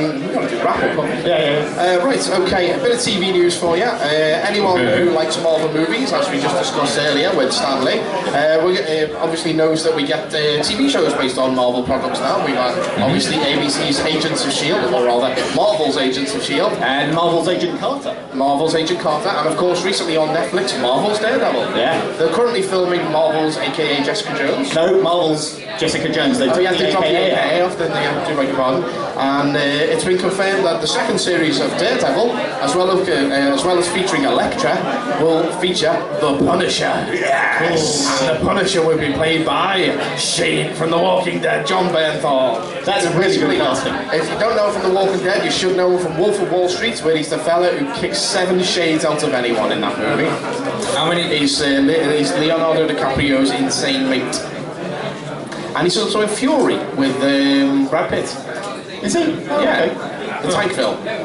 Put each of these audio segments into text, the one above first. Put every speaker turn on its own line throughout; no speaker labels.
we've got to do wrap-up, haven't we?
Yeah.
Right, okay, a bit of TV news for you. Anyone who likes Marvel movies, as we just discussed earlier with Stanley, obviously knows that we get TV shows based on Marvel products now. We've had, obviously, ABC's Agents of S.H.I.E.L.D., or rather, Marvel's Agents of S.H.I.E.L.D.
And Marvel's Agent Carter.
Marvel's Agent Carter, and of course, recently on Netflix, Marvel's Daredevil.
Yeah.
They're currently filming Marvel's, aka Jessica Jones.
No, Marvel's Jessica Jones. They
took the AKA off, didn't they? Do beg your pardon. And it's been confirmed that the second series of Daredevil, as well as featuring Elektra, will feature the Punisher. Yes! And the Punisher will be played by Shane from The Walking Dead, John Bernthal.
That's a really good casting.
If you don't know him from The Walking Dead, you should know him from Wolf of Wall Street, where he's the fella who kicks 7 shades out of anyone in that movie.
How many?
He's Leonardo DiCaprio's insane mate. And he's also in Fury with Brad Pitt.
Is he? Oh,
yeah.
Okay.
The tank film.
Yeah.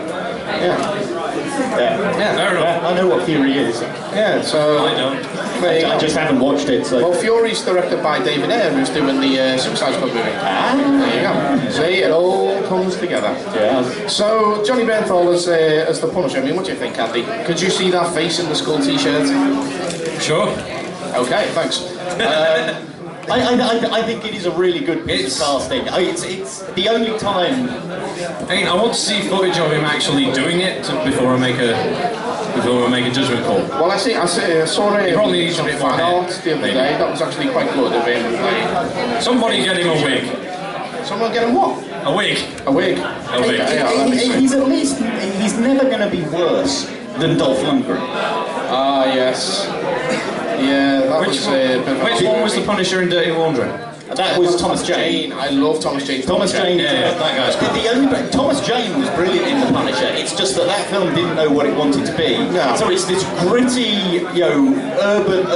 Yeah.
I know what Fury is.
Yeah, so...
I don't.
I just haven't watched it, so...
Well, Fury's directed by David Ayer, who's doing the Suicide Squad movie. There you go. See, it all comes together.
Yeah.
So, Johnny Bernthal as the Punisher, I mean, what do you think, Andy? Could you see that face in the Skull t-shirt?
Sure.
Okay, thanks.
I think it is a really good piece of casting. It's the only time.
I want to see footage of him actually doing it before I make a judgment call.
Well, I saw
He probably needs a bit more
fan art the other day. That was actually quite good of him playing.
Somebody get him a wig.
Someone get him what?
A wig.
A wig.
A wig.
He's at least. He's never going to be worse than Dolph Lundgren.
Ah, yes. Yeah, that was
which one was the Punisher in Dirty Laundry?
That was Thomas Jane.
I love Thomas Jane.
Thomas Jane,
yeah, that guy's
Thomas Jane was brilliant in The Punisher. It's just that film didn't know what it wanted to be.
No.
So it's this gritty, urban,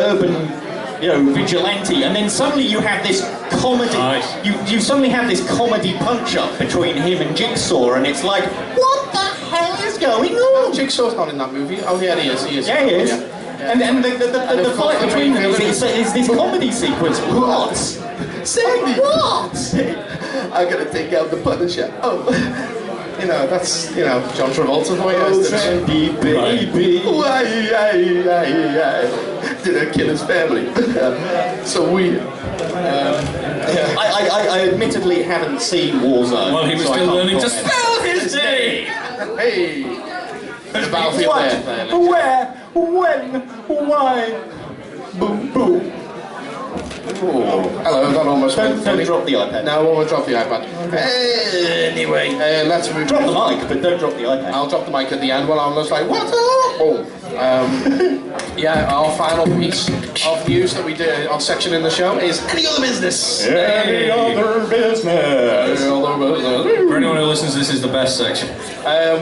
vigilante, and then suddenly you have this comedy.
Nice.
You suddenly have this comedy punch-up between him and Jigsaw, and it's like, what the hell is going on?
No, Jigsaw's not in that movie. Oh, yeah, he is.
Yeah, he is.
Yeah.
And the fight between them is this comedy sequence. What?
Sandy!
What?
I'm gonna take out the Punisher. Oh, that's John Travolta for you.
Oh, Sandy, baby.
Why? Did I kill his family? So weird.
I admittedly haven't seen Warzone.
Well, he was still learning to spell his name.
Hey. The battlefield there.
Where? When? Why? Boom, boom.
Oh, hello, that almost went
Don't drop the iPad.
No, we'll drop the iPad. Anyway, let's move
Drop the mic, but don't drop the iPad.
I'll drop the mic at the end when I'm just like, what the hell? Yeah, our final piece of news that we did, our section in the show, is any other business.
Any other business.
For anyone who listens, this is the best section.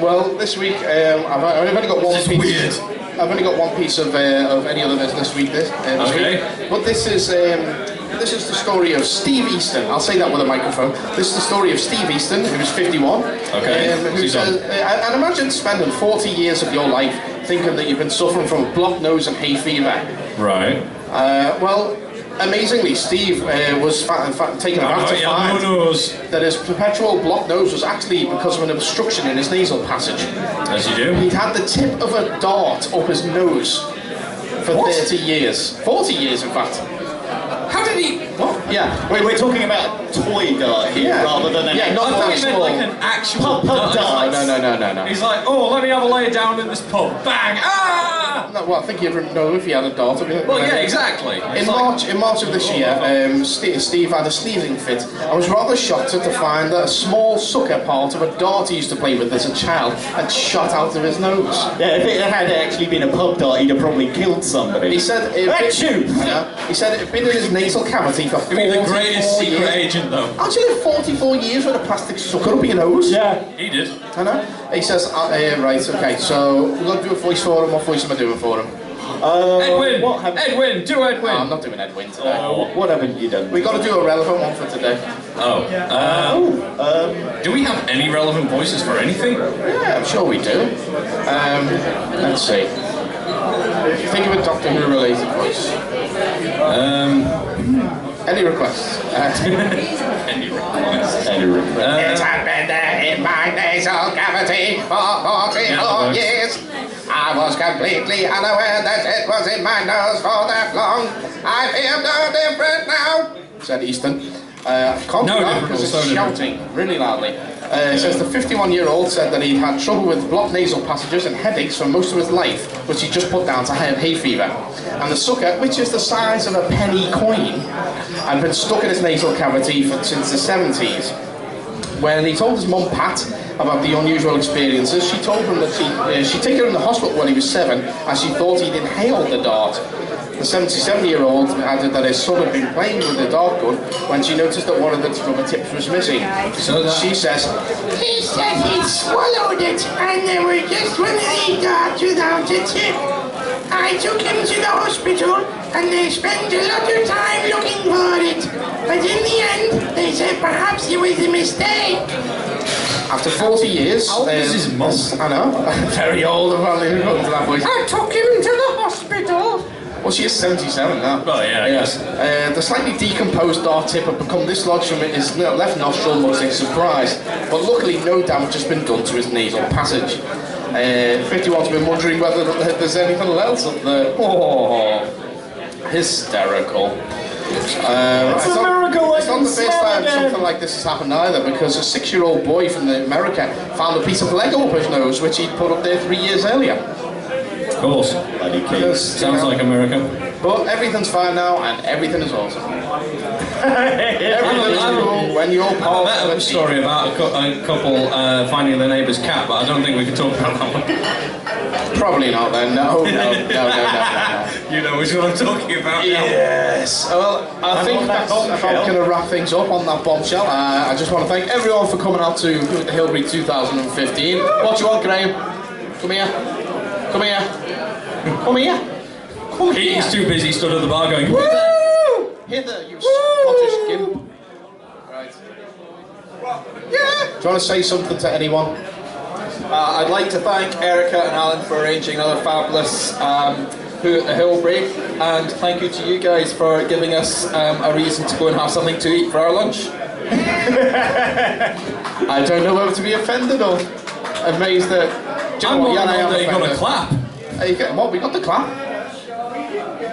Well, this week, I've only got one
This is
piece.
weird.
I've only got one piece of any other business week this week. But this is the story of Steve Easton. I'll say that with a microphone. This is the story of Steve Easton, who's 51.
Okay.
And imagine spending 40 years of your life thinking that you've been suffering from a blocked nose and hay fever.
Right.
Well, amazingly, Steve was taken aback to find that his perpetual blocked nose was actually because of an obstruction in his nasal passage.
As you do.
He'd had the tip of a dart up his nose for 30 years. 40 years, in fact.
How did he...
What? Yeah.
We're talking about a toy dart here rather than an
not
I thought
very
he meant
small.
like an actual
Pub dart.
No.
He's like, oh, let me have a lay down in this pub. Bang! Ah!
No, well, I think you'd know if he had a dart.
Well, yeah, exactly.
In March of this year, Steve had a sneezing fit. I was rather shocked to find that a small sucker part of a dart he used to play with as a child had shot out of his nose.
Yeah, if it had actually been a pub dart, he'd have probably killed somebody.
He said it had been in his nasal cavity for 44
He'd be the greatest secret
years.
agent, though.
Actually, 44 years with a plastic sucker up your nose.
Yeah.
He did.
I know. He says, right, okay, so we're going to do a voice for him. What voice am I doing for him?
Edwin! Edwin! Do Edwin!
No, I'm not doing Edwin today.
What haven't you done?
We got to do a relevant one for today.
Do we have any relevant voices for anything?
Yeah, I'm sure we do. Let's see. Think of a Doctor Who related voice. Any requests?
Any requests?
It's happened, in my nasal cavity for 44 years. I was completely unaware that it was in my nose for that long. I feel no different now, said Easton. Can't do that because it's shouting really loudly. It says the 51-year-old said that he'd had trouble with blocked nasal passages and headaches for most of his life, which he just put down to hay fever. And the sucker, which is the size of a penny coin, had been stuck in his nasal cavity since the 70s. When he told his mum Pat about the unusual experiences, she told him that she'd taken him to the hospital when he was 7, as she thought he'd inhaled the dart. The 77-year-old added that his son had been playing with the dart gun when she noticed that one of the rubber tips was missing. So she says, he said he'd swallowed it and there were just one of the darts without a tip. I took him to the hospital and they spent a lot of time looking for it. But in the end, they said perhaps it was a mistake. After 40 years...
How old is his mum?
I know, very old apparently, according to that voice.
I took him to the hospital.
Well, she is 77 now.
Oh, yeah, I guess.
The slightly decomposed dart tip had become dislodged from his left nostril, much to his surprise. But luckily, no damage has been done to his nasal passage. 51's been wondering whether there's anything else up there. Oh, hysterical. It's
a miracle.
It's not the first time something like this has happened either, because a 6-year-old boy from America found a piece of Lego up his nose, which he'd put up there 3 years earlier.
Of course. Bloody kids. Sounds like America.
But everything's fine now, and everything is awesome. Everything is cool when you're part
of a story about a couple finding their neighbour's cat, but I don't think we can talk about that one.
Probably not then. No.
You know which one I'm talking about.
Yes. Well, I think that's about going to wrap things up on that bombshell. I just want to thank everyone for coming out to the Hilbre 2015. What do you want, Graham? Come here. Come here. Come here. Come here.
He's too busy stood at the bar going, woo!
Hither, you Scottish gimp. Right. Yeah. Do you want to say something to anyone?
I'd like to thank Erica and Alan for arranging another fabulous Who at the Hilbre, and thank you to you guys for giving us a reason to go and have something to eat for our lunch.
I don't know whether to be offended or amazed that...
I'm not that you got a clap.
What, we got the clap?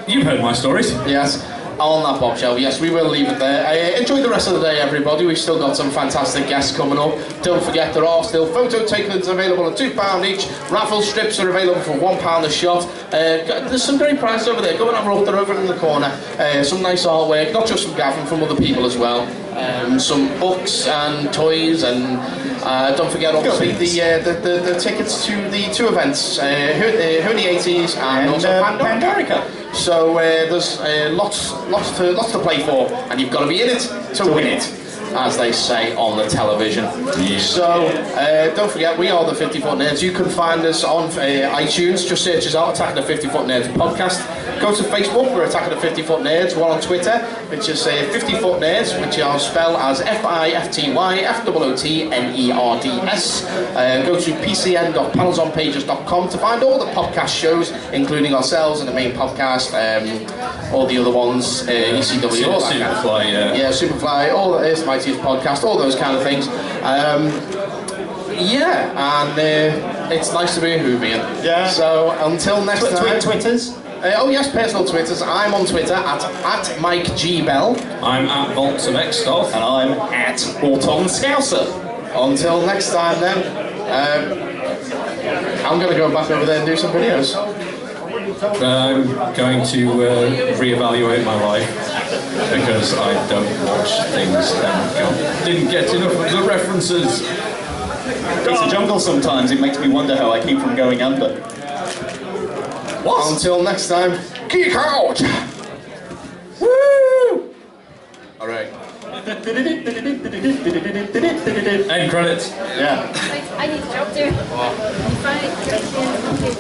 You've heard my stories.
Yes. On that bombshell, yes, we will leave it there. Enjoy the rest of the day, everybody. We've still got some fantastic guests coming up. Don't forget, there are still photo takings available at £2 each. Raffle strips are available for £1 a shot. There's some great prizes over there. Go and have a look. They're over in the corner. Some nice artwork, not just from Gavin, from other people as well. Some books and toys, and don't forget, obviously, the tickets to the two events, Who in the 80s and also Pandorica. So there's lots to play for, and you've got to be in it to win it, as they say on the television. Yeah. So don't forget, we are the 50 Foot Nerds. You can find us on iTunes. Just search us out, Attacking the 50 Foot Nerds podcast. Go to Facebook, we're Attacking the 50 Foot Nerds. We're on Twitter, which is 50 Foot Nerds, which I'll spell as FIFTY FOOTNERDS. Go to pcn.panelsonpages.com to find all the podcast shows, including ourselves and the main podcast, all the other ones, ECW, all that kind of
Superfly,
yeah, Superfly, all the Earth's Mightiest podcast, all those kind of things. Yeah, and it's nice to be a Whovian.
Yeah.
So until next time.
Twitters?
Oh yes, personal Twitters. I'm on Twitter at Mike G. Bell.
I'm at Volts of Extoth.
And I'm at Autumn Scouser.
Until next time then, I'm going to go back over there and do some videos.
I'm going to reevaluate my life because I don't watch things and didn't get enough of the references.
It's a jungle sometimes. It makes me wonder how I keep from going under.
What? Until next time, geek out! Woo! Alright.
End credits.
Yeah.
I need a job too. You find it.